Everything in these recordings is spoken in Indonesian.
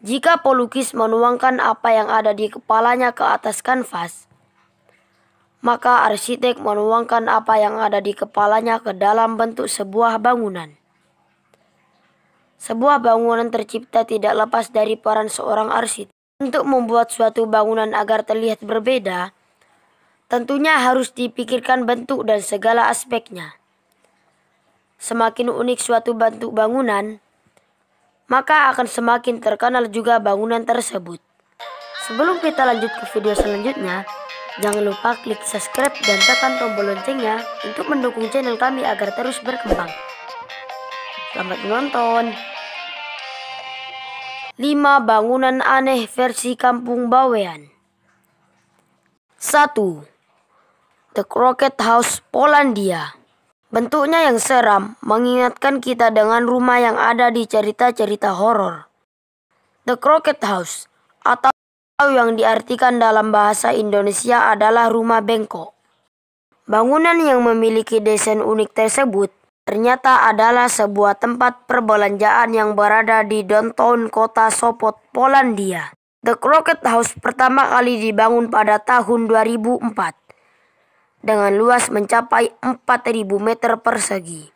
Jika pelukis menuangkan apa yang ada di kepalanya ke atas kanvas, maka arsitek menuangkan apa yang ada di kepalanya ke dalam bentuk sebuah bangunan. Sebuah bangunan tercipta tidak lepas dari peran seorang arsitek. Untuk membuat suatu bangunan agar terlihat berbeda, tentunya harus dipikirkan bentuk dan segala aspeknya. Semakin unik suatu bentuk bangunan, maka akan semakin terkenal juga bangunan tersebut. Sebelum kita lanjut ke video selanjutnya, jangan lupa klik subscribe dan tekan tombol loncengnya untuk mendukung channel kami agar terus berkembang. Selamat menonton. 5 bangunan aneh versi kampung Bawean. 1. The Crooked House, Polandia. Bentuknya yang seram mengingatkan kita dengan rumah yang ada di cerita-cerita horor. The Crooked House atau yang diartikan dalam bahasa Indonesia adalah rumah bengkok. Bangunan yang memiliki desain unik tersebut ternyata adalah sebuah tempat perbelanjaan yang berada di downtown kota Sopot, Polandia. The Crooked House pertama kali dibangun pada tahun 2004 dengan luas mencapai 4.000 meter persegi.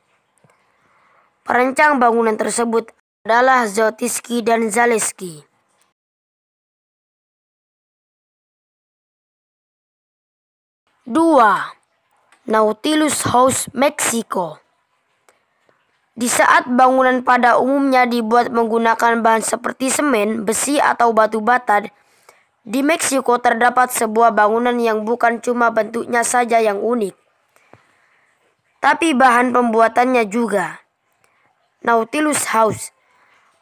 Perancang bangunan tersebut adalah Zottiski dan Zaleski. 2. Nautilus House, Meksiko. Di saat bangunan pada umumnya dibuat menggunakan bahan seperti semen, besi, atau batu bata, di Meksiko terdapat sebuah bangunan yang bukan cuma bentuknya saja yang unik, tapi bahan pembuatannya juga. Nautilus House,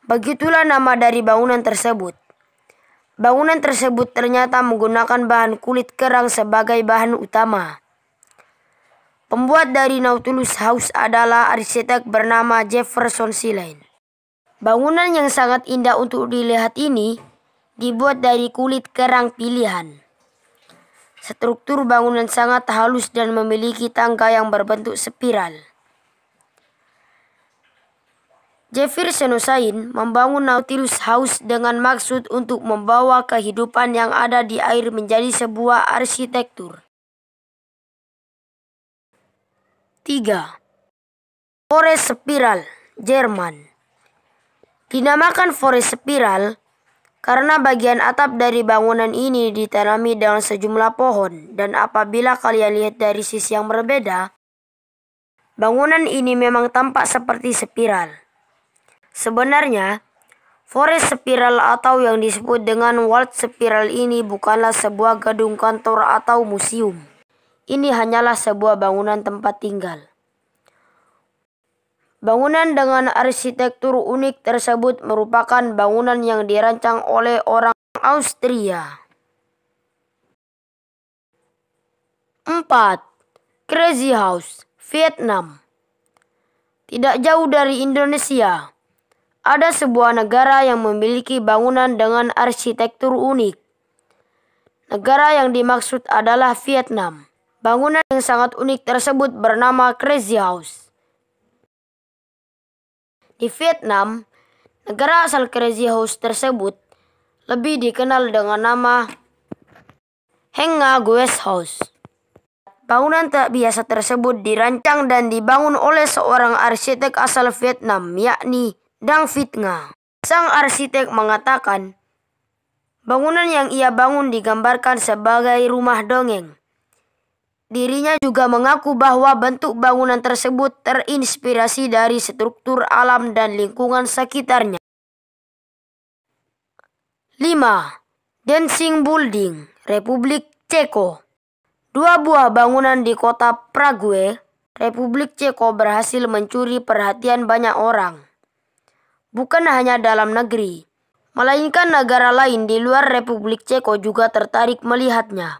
begitulah nama dari bangunan tersebut. Bangunan tersebut ternyata menggunakan bahan kulit kerang sebagai bahan utama. Pembuat dari Nautilus House adalah arsitek bernama Jefferson Silain. Bangunan yang sangat indah untuk dilihat ini dibuat dari kulit kerang pilihan. Struktur bangunan sangat halus dan memiliki tangga yang berbentuk spiral. Jefferson Silain membangun Nautilus House dengan maksud untuk membawa kehidupan yang ada di air menjadi sebuah arsitektur. 3. Forest Spiral, Jerman. Dinamakan Forest Spiral karena bagian atap dari bangunan ini ditanami dengan sejumlah pohon, dan apabila kalian lihat dari sisi yang berbeda, bangunan ini memang tampak seperti spiral. Sebenarnya, Forest Spiral atau yang disebut dengan Walled Spiral ini bukanlah sebuah gedung kantor atau museum. Ini hanyalah sebuah bangunan tempat tinggal. Bangunan dengan arsitektur unik tersebut merupakan bangunan yang dirancang oleh orang Austria. 4. Crazy House, Vietnam. Tidak jauh dari Indonesia, ada sebuah negara yang memiliki bangunan dengan arsitektur unik. Negara yang dimaksud adalah Vietnam. Bangunan yang sangat unik tersebut bernama Crazy House. Di Vietnam, negara asal Crazy House tersebut lebih dikenal dengan nama Heng Nga Guest House. Bangunan tak biasa tersebut dirancang dan dibangun oleh seorang arsitek asal Vietnam, yakni Dang Viet Nga. Sang arsitek mengatakan, bangunan yang ia bangun digambarkan sebagai rumah dongeng. Dirinya juga mengaku bahwa bentuk bangunan tersebut terinspirasi dari struktur alam dan lingkungan sekitarnya. 5. Dancing Building, Republik Ceko. 2 buah bangunan di kota Prague, Republik Ceko berhasil mencuri perhatian banyak orang. Bukan hanya dalam negeri, melainkan negara lain di luar Republik Ceko juga tertarik melihatnya.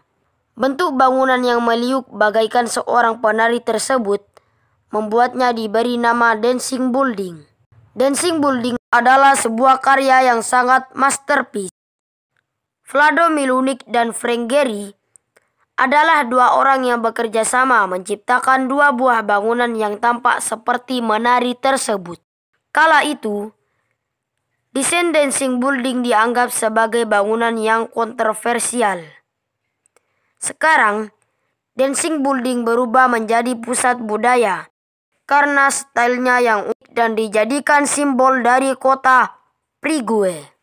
Bentuk bangunan yang meliuk bagaikan seorang penari tersebut membuatnya diberi nama Dancing Building. Dancing Building adalah sebuah karya yang sangat masterpiece. Vlado Milunik dan Frank Gehry adalah 2 orang yang bekerja sama menciptakan 2 buah bangunan yang tampak seperti menari tersebut. Kala itu, Desain Dancing Building dianggap sebagai bangunan yang kontroversial. Sekarang, Dancing Building berubah menjadi pusat budaya karena stylenya yang unik dan dijadikan simbol dari kota Prague.